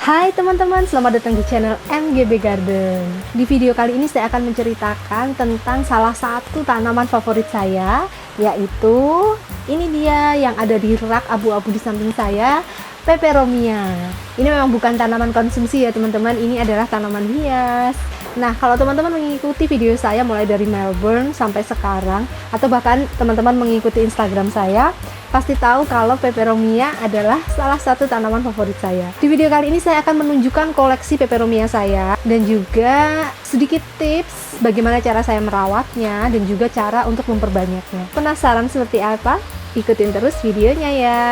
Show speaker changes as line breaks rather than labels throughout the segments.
Hai teman-teman, selamat datang di channel MGB Garden. Di video kali ini saya akan menceritakan tentang salah satu tanaman favorit saya, yaitu ini dia yang ada di rak abu-abu di samping saya, peperomia. Ini memang bukan tanaman konsumsi ya teman-teman, ini adalah tanaman hias. Nah, kalau teman-teman mengikuti video saya mulai dari Melbourne sampai sekarang, atau bahkan teman-teman mengikuti Instagram saya, pasti tahu kalau peperomia adalah salah satu tanaman favorit saya. Di video kali ini saya akan menunjukkan koleksi peperomia saya dan juga sedikit tips bagaimana cara saya merawatnya dan juga cara untuk memperbanyaknya. Penasaran seperti apa? Ikutin terus videonya ya.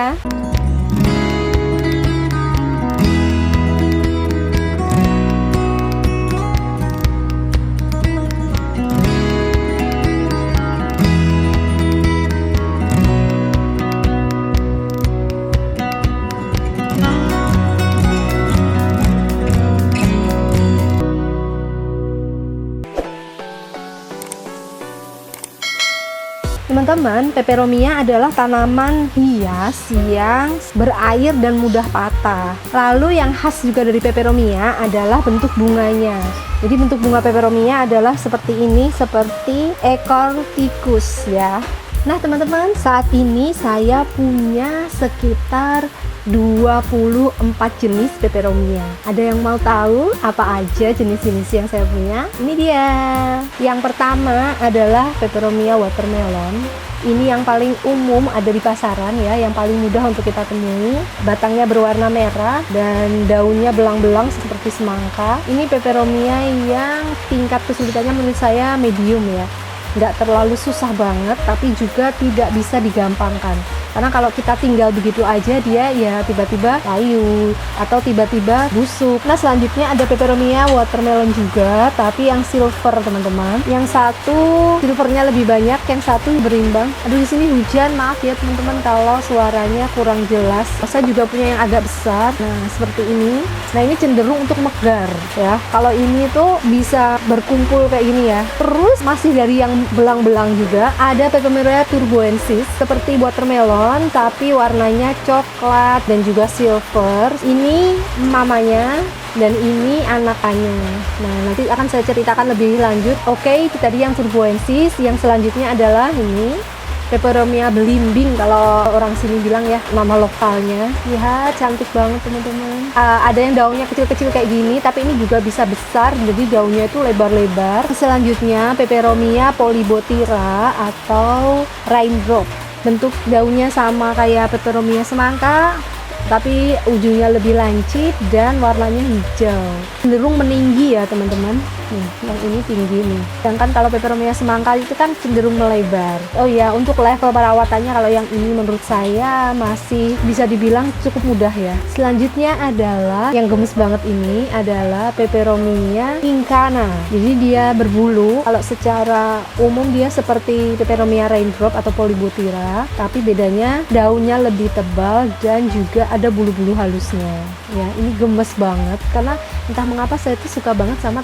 Teman-teman, peperomia adalah tanaman hias yang berair dan mudah patah. Lalu yang khas juga dari peperomia adalah bentuk bunganya. Jadi bentuk bunga peperomia adalah seperti ini, seperti ekor tikus ya. Nah teman-teman, saat ini saya punya sekitar 24 jenis peperomia. Ada yang mau tahu apa aja jenis-jenis yang saya punya? Ini dia. Yang pertama adalah peperomia watermelon. Ini yang paling umum ada di pasaran ya, yang paling mudah untuk kita temui. Batangnya berwarna merah dan daunnya belang-belang seperti semangka. Ini peperomia yang tingkat kesulitannya menurut saya medium ya. Nggak terlalu susah banget, tapi juga tidak bisa digampangkan. Karena kalau kita tinggal begitu aja, dia ya tiba-tiba layu atau tiba-tiba busuk. Nah selanjutnya ada peperomia watermelon juga, tapi yang silver teman-teman. Yang satu silvernya lebih banyak, yang satu berimbang. Aduh di sini hujan, maaf ya teman-teman kalau suaranya kurang jelas. Saya juga punya yang agak besar. Nah seperti ini. Nah ini cenderung untuk megar ya. Kalau ini tuh bisa berkumpul kayak gini ya. Terus masih dari yang belang-belang juga ada peperomia turboensis seperti watermelon, tapi warnanya coklat dan juga silver. Ini mamanya dan ini anakannya. Nah nanti akan saya ceritakan lebih lanjut. Oke, itu tadi yang turboensis. Yang selanjutnya adalah ini peperomia belimbing, kalau orang sini bilang ya, nama lokalnya. Ya cantik banget teman-teman. Ada yang daunnya kecil-kecil kayak gini, tapi ini juga bisa besar, jadi daunnya itu lebar-lebar. Selanjutnya peperomia polybotira atau raindrop. Bentuk daunnya sama kayak peperomia semangka, tapi ujungnya lebih lancip dan warnanya hijau, cenderung meninggi ya teman-teman. Nih, yang ini tinggi nih. Sedangkan kalau peperomia semangka itu kan cenderung melebar. Oh ya, untuk level perawatannya kalau yang ini menurut saya masih bisa dibilang cukup mudah ya. Selanjutnya adalah yang gemes banget, ini adalah peperomia incana. Jadi dia berbulu. Kalau secara umum dia seperti peperomia raindrop atau polybotira, tapi bedanya daunnya lebih tebal dan juga ada bulu-bulu halusnya. Ya, ini gemes banget karena entah mengapa saya tuh suka banget sama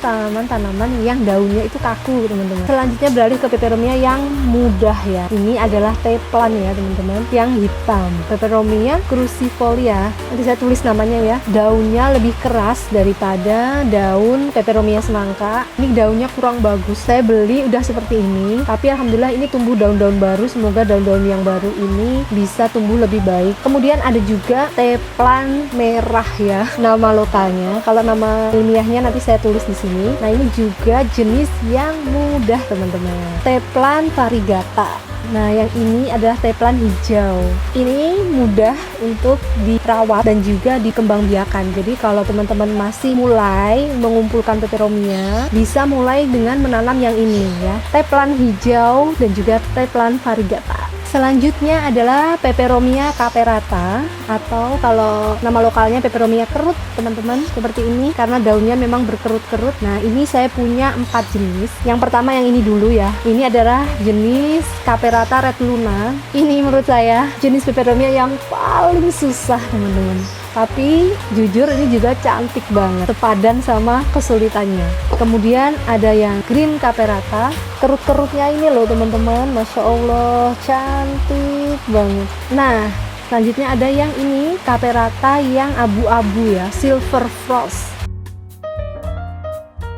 tanaman yang daunnya itu kaku teman-teman. Selanjutnya beralih ke peperomia yang mudah ya. Ini adalah teplan ya teman-teman, yang hitam. Peperomia crucifolia. Nanti saya tulis namanya ya. Daunnya lebih keras daripada daun peperomia semangka. Ini daunnya kurang bagus. Saya beli udah seperti ini, tapi alhamdulillah ini tumbuh daun-daun baru. Semoga daun-daun yang baru ini bisa tumbuh lebih baik. Kemudian ada juga teplan merah ya, nama lokalnya. Kalau nama ilmiahnya nanti saya tulis di sini. Nah ini juga jenis yang mudah teman-teman, teplan variegata. Nah yang ini adalah teplan hijau. Ini mudah untuk dirawat dan juga dikembangbiakan. Jadi kalau teman-teman masih mulai mengumpulkan peperomia, bisa mulai dengan menanam yang ini ya, teplan hijau dan juga teplan variegata. Selanjutnya adalah peperomia caperata, atau kalau nama lokalnya peperomia kerut teman-teman, seperti ini karena daunnya memang berkerut-kerut. Nah ini saya punya 4 jenis. Yang pertama yang ini dulu ya, ini adalah jenis caperata red luna. Ini menurut saya jenis peperomia yang paling susah teman-teman, tapi jujur ini juga cantik banget, sepadan sama kesulitannya. Kemudian ada yang green caperata, kerut-kerutnya ini loh teman-teman, Masya Allah cantik banget. Nah Selanjutnya ada yang ini, Caperata yang abu-abu ya, Silver Frost.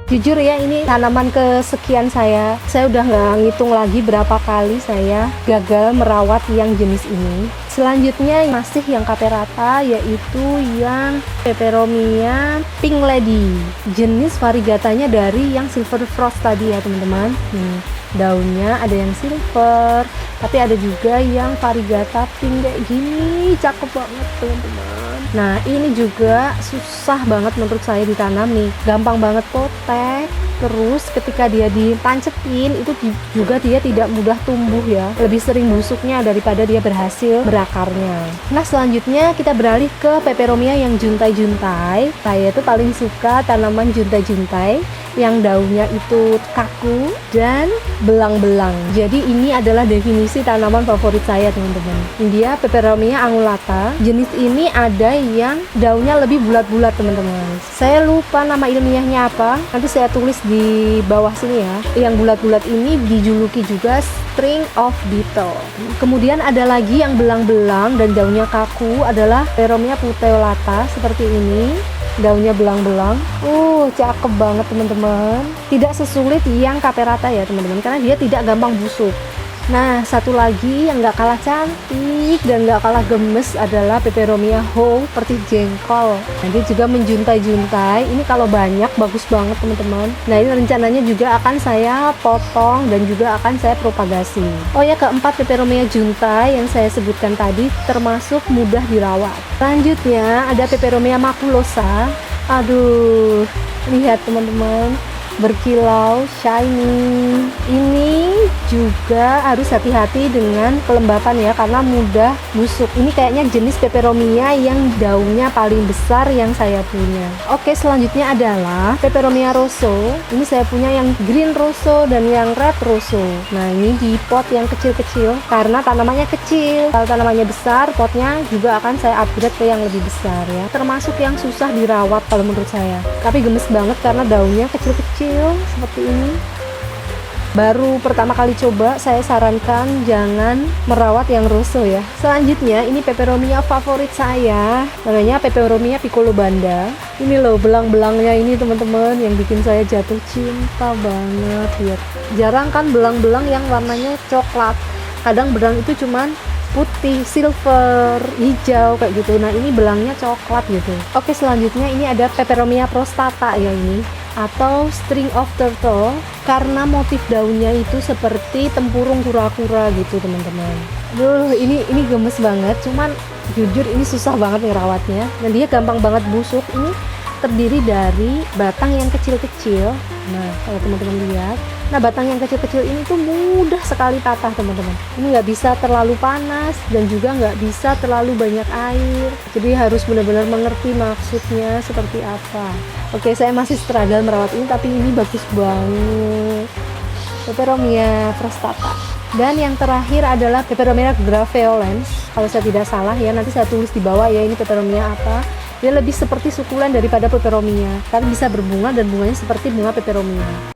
Jujur ya, ini tanaman kesekian saya udah nggak ngitung lagi berapa kali saya gagal merawat yang jenis ini. Selanjutnya masih yang Caperata, yaitu yang Peperomia Pink Lady, jenis variegatanya dari yang Silver Frost tadi ya teman-teman. Daunnya ada yang silver, tapi ada juga yang variegata pink kayak gini, cakep banget teman-teman. Nah ini juga susah banget menurut saya ditanam nih, gampang banget potek. Terus ketika dia ditancetin itu juga dia tidak mudah tumbuh ya, lebih sering busuknya daripada dia berhasil berakarnya. Nah selanjutnya kita beralih ke Peperomia yang juntai-juntai. Saya tuh paling suka tanaman juntai-juntai yang daunnya itu kaku dan belang-belang. Jadi ini adalah definisi tanaman favorit saya teman-teman. Dia Peperomia angulata. Jenis ini ada yang daunnya lebih bulat-bulat teman-teman. Saya lupa nama ilmiahnya apa, nanti saya tulis di bawah sini ya. Yang bulat-bulat ini dijuluki juga string of beetle. Kemudian ada lagi yang belang-belang dan daunnya kaku adalah Peperomia puteolata seperti ini. Daunnya belang-belang, cakep banget teman-teman. Tidak sesulit yang Caperata ya teman-teman, karena dia tidak gampang busuk. Nah satu lagi yang gak kalah cantik dan gak kalah gemes adalah Peperomia Howe seperti jengkol. Nah, dia juga menjuntai-juntai. Ini kalau banyak bagus banget teman-teman. Nah ini rencananya juga akan saya potong dan juga akan saya propagasi. Oh ya, keempat Peperomia juntai yang saya sebutkan tadi termasuk mudah dirawat. Selanjutnya ada Peperomia maculosa. Aduh, lihat teman-teman, berkilau, shiny. Ini juga harus hati-hati dengan kelembapan ya, karena mudah busuk. Ini kayaknya jenis Peperomia yang daunnya paling besar yang saya punya. Oke, selanjutnya adalah Peperomia rosso. Ini saya punya yang green rosso dan yang red rosso. Nah ini di pot yang kecil-kecil karena tanamannya kecil. Kalau tanamannya besar, potnya juga akan saya upgrade ke yang lebih besar ya. Termasuk yang susah dirawat kalau menurut saya, tapi gemes banget karena daunnya kecil-kecil seperti ini. Baru pertama kali coba, saya sarankan jangan merawat yang rosso ya. Selanjutnya ini Peperomia favorit saya, namanya Peperomia piccolo banda. Ini loh belang-belangnya ini teman-teman yang bikin saya jatuh cinta banget. Lihat, jarang kan belang-belang yang warnanya coklat. Kadang belang itu cuman putih, silver, hijau kayak gitu. Nah ini belangnya coklat gitu. Oke, selanjutnya ini ada Peperomia prostata ya ini, atau string of turtle, karena motif daunnya itu seperti tempurung kura-kura gitu teman-teman. Aduh ini gemes banget, cuman jujur ini susah banget ngerawatnya dan dia gampang banget busuk. Ini terdiri dari batang yang kecil-kecil. Nah kalau teman-teman lihat, nah batang yang kecil-kecil ini tuh mudah sekali patah teman-teman. Ini nggak bisa terlalu panas dan juga nggak bisa terlalu banyak air, jadi harus benar-benar mengerti maksudnya seperti apa. Oke, saya masih struggle merawat ini, tapi ini bagus banget. Peperomia prostata. Dan yang terakhir adalah Peperomia graveolens. Kalau saya tidak salah ya, nanti saya tulis di bawah ya ini Peperomia apa. Dia lebih seperti sukulen daripada Peperomia, karena bisa berbunga dan bunganya seperti bunga Peperomia.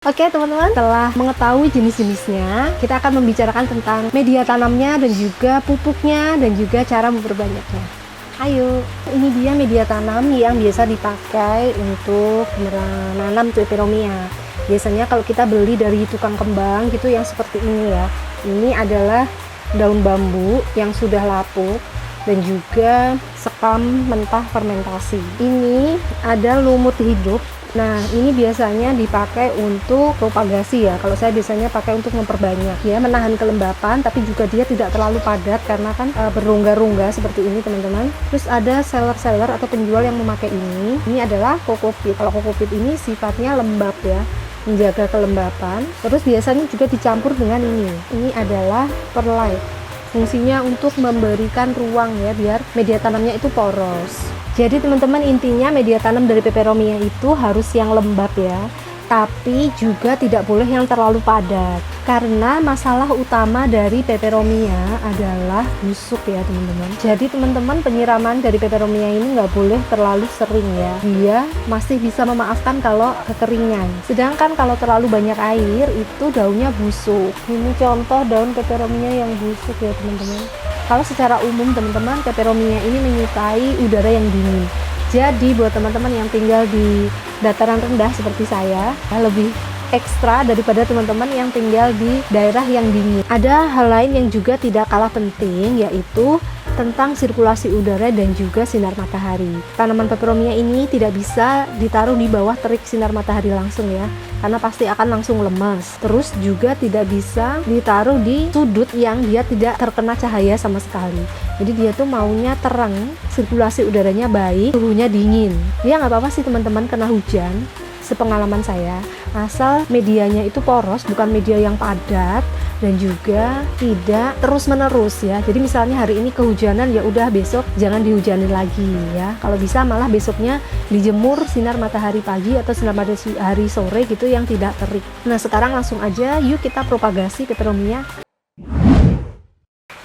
Oke teman-teman, setelah mengetahui jenis-jenisnya, kita akan membicarakan tentang media tanamnya dan juga pupuknya dan juga cara memperbanyaknya. Ayo, ini dia media tanam yang biasa dipakai untuk menanam Peperomia. Biasanya kalau kita beli dari tukang kembang gitu yang seperti ini ya. Ini adalah daun bambu yang sudah lapuk dan juga sekam mentah fermentasi. Ini ada lumut hidup. Nah ini biasanya dipakai untuk propagasi ya. Kalau saya biasanya pakai untuk memperbanyak ya, menahan kelembapan tapi juga dia tidak terlalu padat karena kan berrongga-rongga seperti ini teman-teman. Terus ada seller-seller atau penjual yang memakai ini. Ini adalah kokopit. Kalau kokopit ini sifatnya lembab ya, menjaga kelembapan. Terus biasanya juga dicampur dengan ini. Ini adalah perlite. Fungsinya untuk memberikan ruang ya, biar media tanamnya itu poros. Jadi teman-teman, intinya media tanam dari Peperomia itu harus yang lembab ya, tapi juga tidak boleh yang terlalu padat, karena masalah utama dari Peperomia adalah busuk ya teman-teman. Jadi teman-teman, penyiraman dari Peperomia ini nggak boleh terlalu sering ya, dia masih bisa memaafkan kalau kekeringan. Sedangkan kalau terlalu banyak air itu daunnya busuk. Ini contoh daun Peperomia yang busuk ya teman-teman. Kalau secara umum teman-teman, peperomia ini menyukai udara yang dingin. Jadi buat teman-teman yang tinggal di dataran rendah seperti saya, lebih ekstra daripada teman-teman yang tinggal di daerah yang dingin. Ada hal lain yang juga tidak kalah penting, yaitu tentang sirkulasi udara dan juga sinar matahari. Tanaman peperomia ini tidak bisa ditaruh di bawah terik sinar matahari langsung ya, karena pasti akan langsung lemas. Terus juga tidak bisa ditaruh di sudut yang dia tidak terkena cahaya sama sekali. Jadi dia tuh maunya terang, sirkulasi udaranya baik, suhunya dingin. Ya nggak apa-apa sih teman-teman kena hujan, sepengalaman saya, asal medianya itu poros, bukan media yang padat dan juga tidak terus menerus ya. Jadi misalnya hari ini kehujanan, ya udah besok jangan dihujanin lagi ya. Kalau bisa malah besoknya dijemur sinar matahari pagi atau sinar matahari sore gitu yang tidak terik. Nah sekarang langsung aja yuk kita propagasi peperomia.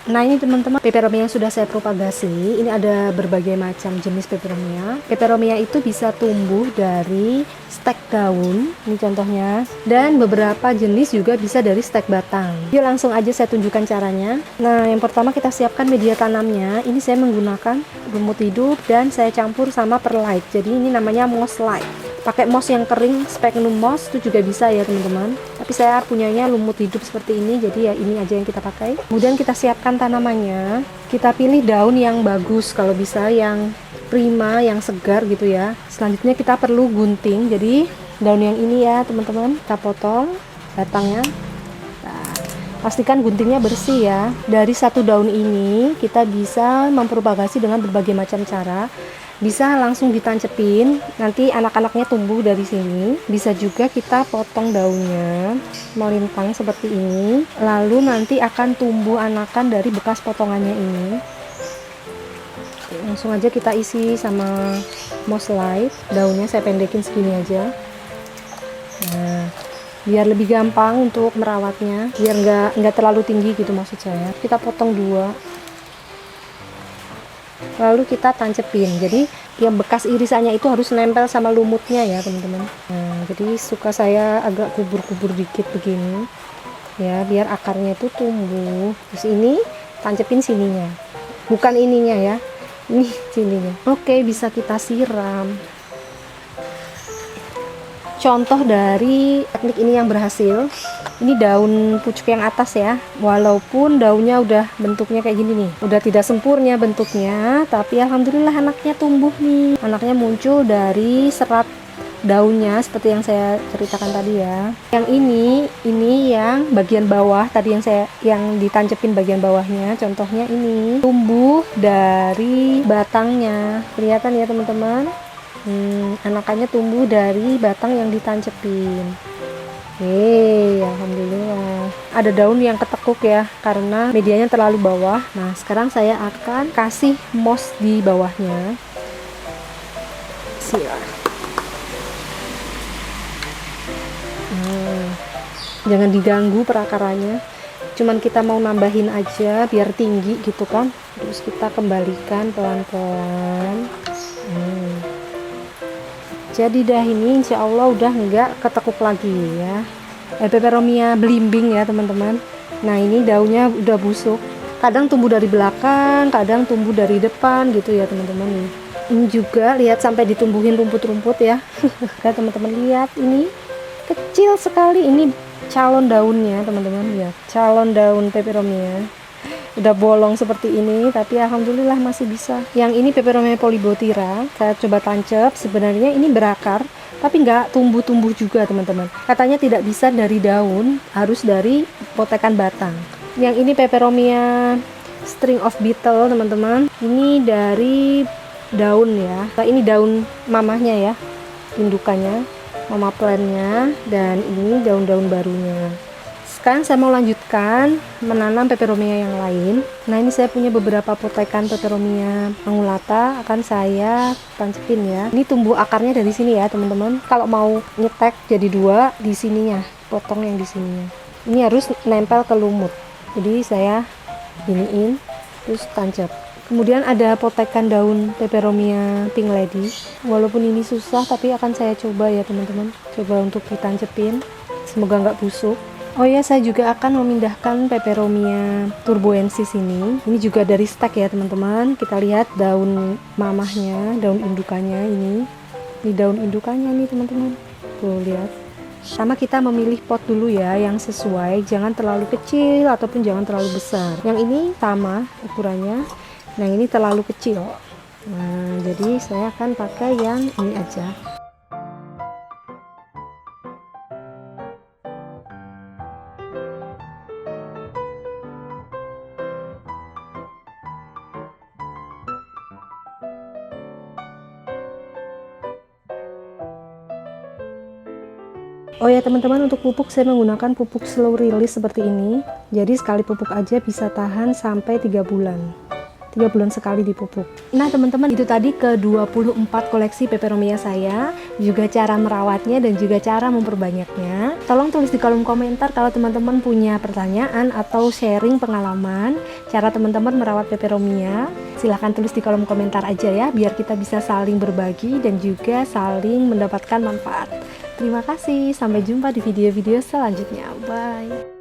Nah ini teman-teman, peperomia yang sudah saya propagasi. Ini ada berbagai macam jenis peperomia. Peperomia itu bisa tumbuh dari stek daun, ini contohnya. Dan beberapa jenis juga bisa dari stek batang. Yuk langsung aja saya tunjukkan caranya. Nah yang pertama kita siapkan media tanamnya. Ini saya menggunakan lumut hidup dan saya campur sama perlite. Jadi ini namanya moss light. Pakai moss yang kering, sphagnum moss itu juga bisa ya teman-teman, tapi saya punyanya lumut hidup seperti ini, jadi ya ini aja yang kita pakai. Kemudian kita siapkan tanamannya, kita pilih daun yang bagus, kalau bisa yang prima, yang segar gitu ya. Selanjutnya kita perlu gunting, jadi daun yang ini ya teman-teman, kita potong batangnya. Nah, pastikan guntingnya bersih ya. Dari satu daun ini kita bisa mempropagasi dengan berbagai macam cara. Bisa langsung ditancepin, nanti anak-anaknya tumbuh dari sini. Bisa juga kita potong daunnya melintang seperti ini, lalu nanti akan tumbuh anakan dari bekas potongannya ini. Langsung aja kita isi sama moss light. Daunnya saya pendekin segini aja. Nah, biar lebih gampang untuk merawatnya, biar nggak terlalu tinggi gitu maksud saya. Kita potong dua, lalu kita tancepin. Jadi yang bekas irisannya itu harus nempel sama lumutnya ya teman-teman. Nah, jadi suka saya agak kubur-kubur dikit begini ya, biar akarnya itu tumbuh. Terus ini tancepin sininya, bukan ininya ya, ini sininya. Oke, bisa kita siram. Contoh dari teknik ini yang berhasil, ini daun pucuk yang atas ya, walaupun daunnya udah bentuknya kayak gini nih, udah tidak sempurna bentuknya, tapi alhamdulillah anaknya tumbuh nih. Anaknya muncul dari serat daunnya seperti yang saya ceritakan tadi ya. Yang ini yang bagian bawah tadi yang ditancepin bagian bawahnya, contohnya ini tumbuh dari batangnya. Kelihatan ya teman-teman? Anakannya tumbuh dari batang yang ditancepin. Alhamdulillah. Ada daun yang ketekuk ya, karena medianya terlalu bawah. Nah, sekarang saya akan kasih moss di bawahnya. Jangan diganggu perakarannya. Cuman kita mau nambahin aja biar tinggi gitu kan. Terus kita kembalikan pelan-pelan. Jadi dah ini insya Allah udah nggak ketekuk lagi ya. Peperomia belimbing ya teman-teman. Nah ini daunnya udah busuk. Kadang tumbuh dari belakang, kadang tumbuh dari depan gitu ya teman-teman. Ini juga lihat sampai ditumbuhin rumput-rumput ya. Nah teman-teman lihat ini kecil sekali. Ini calon daunnya teman-teman ya. Calon daun peperomia. Udah bolong seperti ini, tapi alhamdulillah masih bisa. Yang ini peperomia polybotira, saya coba tancap. Sebenarnya ini berakar, tapi nggak tumbuh-tumbuh juga teman-teman. Katanya tidak bisa dari daun, harus dari potekan batang. Yang ini peperomia string of beetle teman-teman. Ini dari daun ya. Nah, ini daun mamahnya ya, indukannya, mama plantnya, dan ini daun-daun barunya. Sekarang saya mau lanjutkan menanam peperomia yang lain. Nah ini saya punya beberapa potekan peperomia angulata, akan saya tancepin ya. Ini tumbuh akarnya dari sini ya teman-teman. Kalau mau nyetek jadi dua, di sininya, potong yang di sininya. Ini harus nempel ke lumut. Jadi saya giniin, terus tancap. Kemudian ada potekan daun peperomia pink lady. Walaupun ini susah, tapi akan saya coba ya teman-teman. Coba untuk ditancepin, semoga nggak busuk. Oh ya, saya juga akan memindahkan peperomia turboensis ini. Ini juga dari stek ya teman-teman. Kita lihat daun mamahnya, daun indukannya ini. Ini daun indukannya nih teman-teman. Tuh lihat. Sama kita memilih pot dulu ya yang sesuai. Jangan terlalu kecil ataupun jangan terlalu besar. Yang ini sama ukurannya. Nah ini terlalu kecil. Nah jadi saya akan pakai yang ini aja. Oh ya teman-teman, untuk pupuk saya menggunakan pupuk slow release seperti ini. Jadi sekali pupuk aja bisa tahan sampai 3 bulan. 3 bulan sekali dipupuk. Nah teman-teman, itu tadi ke 24 koleksi peperomia saya, juga cara merawatnya dan juga cara memperbanyaknya. Tolong tulis di kolom komentar kalau teman-teman punya pertanyaan atau sharing pengalaman cara teman-teman merawat peperomia. Silahkan tulis di kolom komentar aja ya, biar kita bisa saling berbagi dan juga saling mendapatkan manfaat. Terima kasih, sampai jumpa di video-video selanjutnya. Bye.